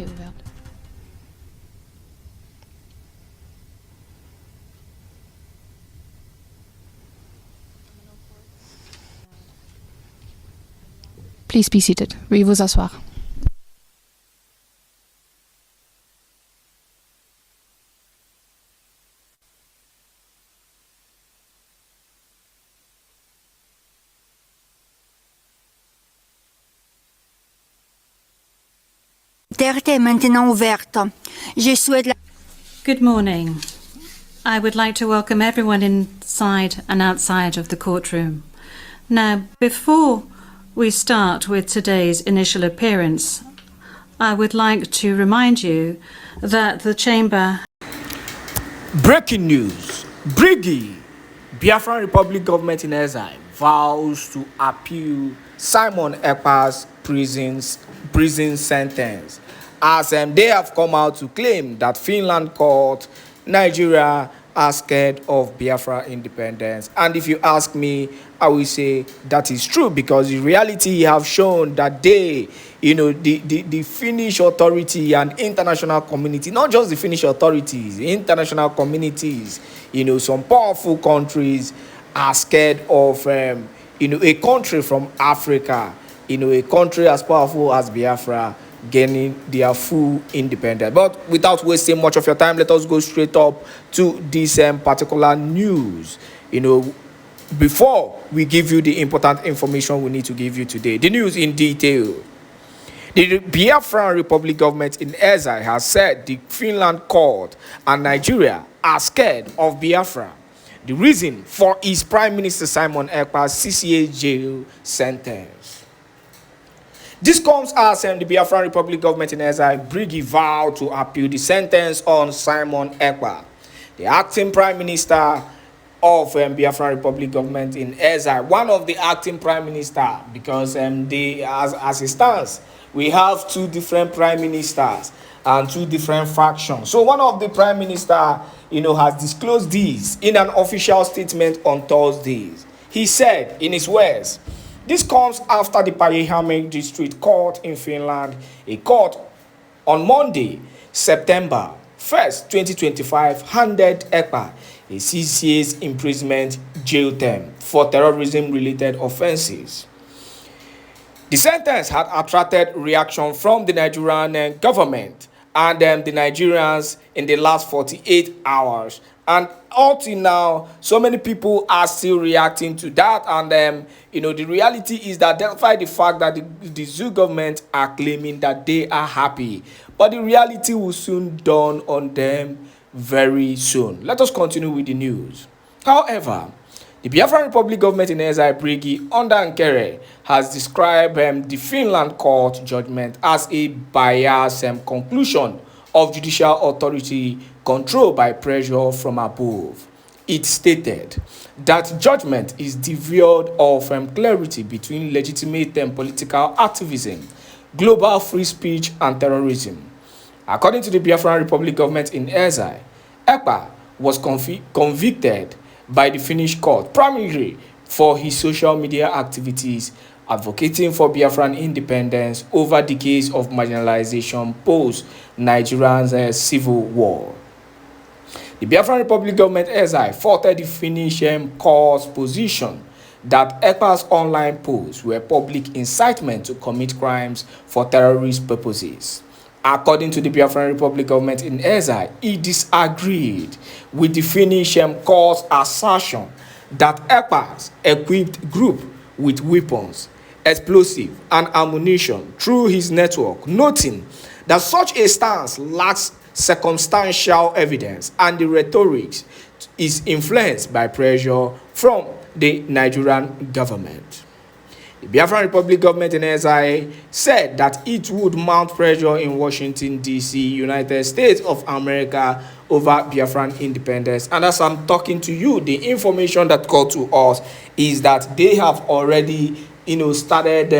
est ouverte. Please be seated. Veuillez vous asseoir. Est maintenant ouverte. Je souhaite la... Good morning. I would like to welcome everyone inside and outside of the courtroom. Now, before we start with today's initial appearance, I would like to remind you that the Chamber... Breaking news. Briggy, Biafran Republic government in exile vows to appeal Simon Ekpa's prison sentence, as they have come out to claim that Finland caught Nigeria are scared of Biafra independence. And if you ask me, I will say that is true, because in reality have shown that they, the Finnish authority and international community, not just the Finnish authorities, international communities, some powerful countries are scared of, a country from Africa, a country as powerful as Biafra gaining their full independence. But without wasting much of your time, let us go straight up to this particular news. Before we give you the important information we need to give you today, the news in detail. The Biafran Republic government in exile has said the Finland court and Nigeria are scared of Biafra. The reason for is Prime Minister Simon Ekpa's CCA jail sentence. This comes as the Biafran Republic government in exile Briggy vowed to appeal the sentence on Simon Ekpa, the acting Prime Minister of Biafran Republic government in exile. One of the acting Prime Minister, because as it stands, we have two different Prime Ministers and two different factions. So one of the Prime Minister, has disclosed this in an official statement on Thursday. He said, in his words, this comes after the Päijät-Häme District Court in Finland, a court on Monday, September 1st, 2025, handed EKPA a 6 years imprisonment jail term for terrorism-related offenses. The sentence had attracted reaction from the Nigerian government and the Nigerians in the last 48 hours. And up till now, so many people are still reacting to that. And, the reality is that despite the fact that the zoo government are claiming that they are happy, but the reality will soon dawn on them very soon. Let us continue with the news. However, the Biafran Republic government in exile Briggy under Nkere has described the Finland court judgment as a biased conclusion of judicial authority controlled by pressure from above. It stated that judgment is devoid of clarity between legitimate political activism, global free speech, and terrorism. According to the Biafran Republic government in exile, EKPA was convicted by the Finnish court primarily for his social media activities advocating for Biafran independence over decades of marginalization post Nigeria's civil war. The Biafran Republic government exile faulted the Finnish court's position that EKPA's online posts were public incitement to commit crimes for terrorist purposes. According to the Biafran Republic government in exile, it disagreed with the Finnish court's assertion that EKPA's equipped group with weapons, explosive, and ammunition through his network, noting that such a stance lacks circumstantial evidence and the rhetoric is influenced by pressure from the Nigerian government. The Biafran Republic government in exile said that it would mount pressure in Washington, D.C., United States of America over Biafran independence. And as I'm talking to you, the information that got to us is that they have already, started,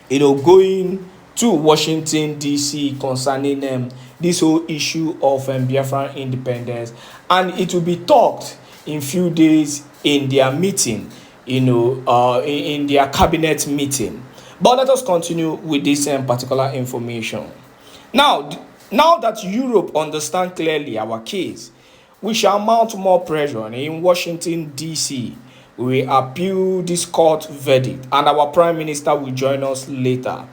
going to Washington, D.C. concerning this whole issue of Biafran independence. And it will be talked in few days in their meeting, in their cabinet meeting. But let us continue with this particular information. Now that Europe understands clearly our case, we shall mount more pressure in Washington, D.C. We will appeal this court verdict, and our Prime Minister will join us later.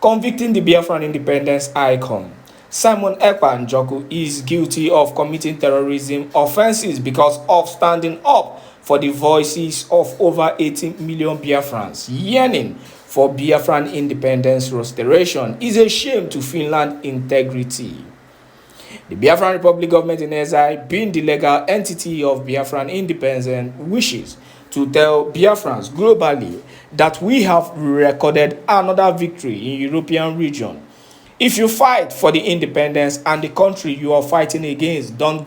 Convicting the Biafran independence icon, Simon Ekpa Njoku, is guilty of committing terrorism offenses because of standing up for the voices of over 18 million Biafrans yearning for Biafran independence restoration. Is a shame to Finland integrity. The Biafran Republic government in exile, being the legal entity of Biafran independence, wishes to tell Biafrans globally that we have recorded another victory in European region. If you fight for the independence and the country you are fighting against don't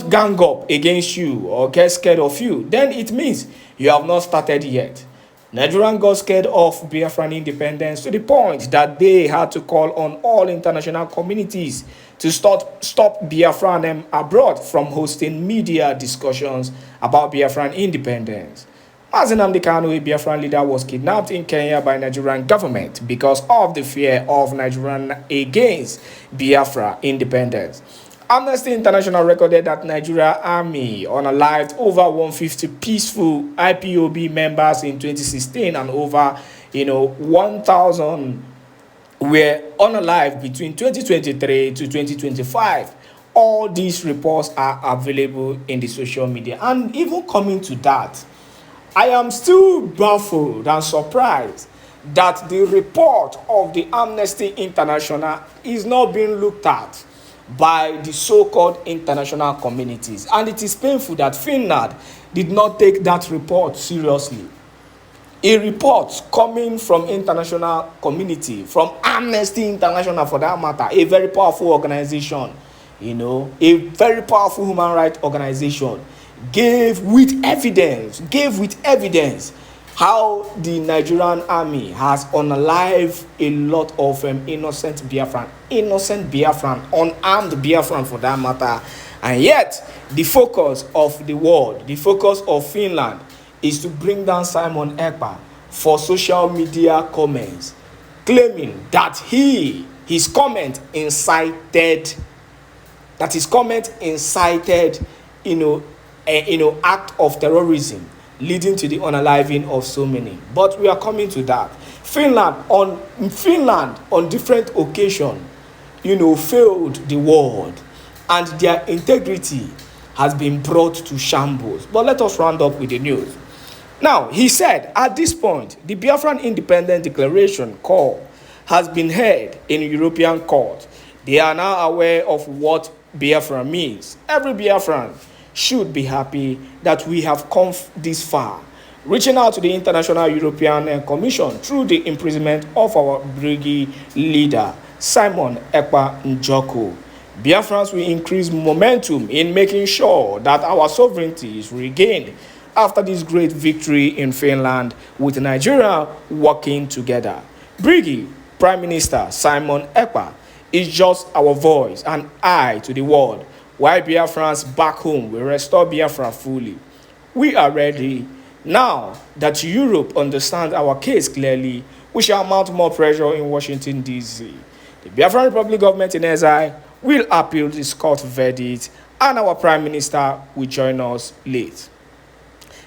gang up against you or get scared of you, then it means you have not started yet. Nigerian got scared of Biafran independence to the point that they had to call on all international communities to stop Biafran abroad from hosting media discussions about Biafran independence. Mazi Nnamdi Kanu, a Biafran leader, was kidnapped in Kenya by Nigerian government because of the fear of Nigerian against Biafra independence. Amnesty International recorded that Nigeria Army unalived over 150 peaceful IPOB members in 2016 and over 1,000 were unalived between 2023 to 2025. All these reports are available in the social media. And even coming to that, I am still baffled and surprised that the report of the Amnesty International is not being looked at by the so-called international communities. And it is painful that Finland did not take that report seriously. A report coming from international community, from Amnesty International for that matter, a very powerful organization, a very powerful human rights organization, gave with evidence how the Nigerian army has unalived a lot of innocent Biafran, unarmed Biafran for that matter. And yet, the focus of the world, the focus of Finland, is to bring down Simon Ekpa for social media comments, claiming that his comment incited, act of terrorism, leading to the unaliving of so many. But we are coming to that. Finland on different occasions, failed the world, and their integrity has been brought to shambles. But let us round up with the news. Now, he said, at this point, the Biafran Independence Declaration call has been heard in European court. They are now aware of what Biafra means. Every Biafran should be happy that we have come this far, reaching out to the International European Commission through the imprisonment of our brigade leader, Simon Ekpa Njoku. Biafrans will increase momentum in making sure that our sovereignty is regained after this great victory in Finland, with Nigeria working together. Brigade Prime Minister Simon Ekpa is just our voice and eye to the world, while Biafrans back home will restore Biafra fully. We are ready. Now that Europe understands our case clearly, we shall mount more pressure in Washington, D.C. The Biafran Republic government in exile will appeal this court verdict, and our Prime Minister will join us late.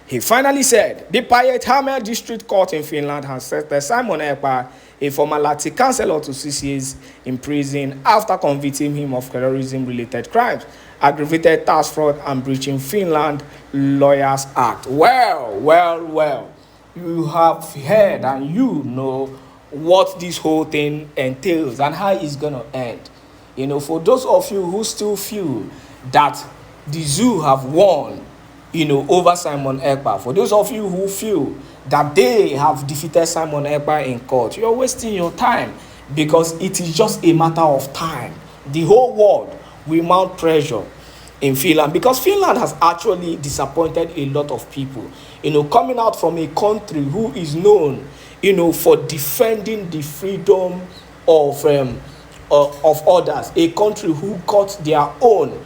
He finally said the Päijät-Häme District Court in Finland has sentenced Simon Ekpa, a former Lati councillor, to 6 years in prison after convicting him of terrorism-related crimes, aggravated tax fraud, and breaching Finland Lawyers Act. Well. You have heard and you know what this whole thing entails and how it's going to end. For those of you who still feel that the zoo have won, over Simon Ekpa, for those of you who feel that they have defeated Simon Ekpa in court, you're wasting your time, because it is just a matter of time. The whole world will mount pressure in Finland, because Finland has actually disappointed a lot of people, coming out from a country who is known, for defending the freedom of others, a country who got their own,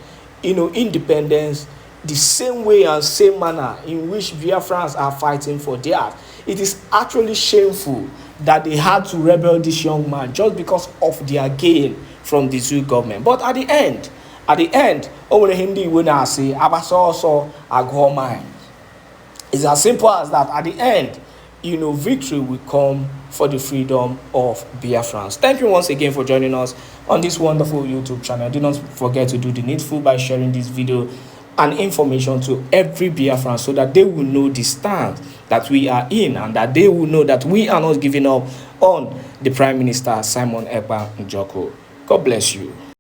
independence the same way and same manner in which Biafrans are fighting for theirs. It is actually shameful that they had to rebel this young man just because of their gain from the Zulu government. But at the end, over the Hindi when I say Abaso Agho mine. It's as simple as that. At the end, victory will come for the freedom of Biafrans. Thank you once again for joining us on this wonderful YouTube channel. Do not forget to do the needful by sharing this video and information to every Biafran so that they will know the stand that we are in and that they will know that we are not giving up on the Prime Minister Simon Ekpa Njoko. God bless you.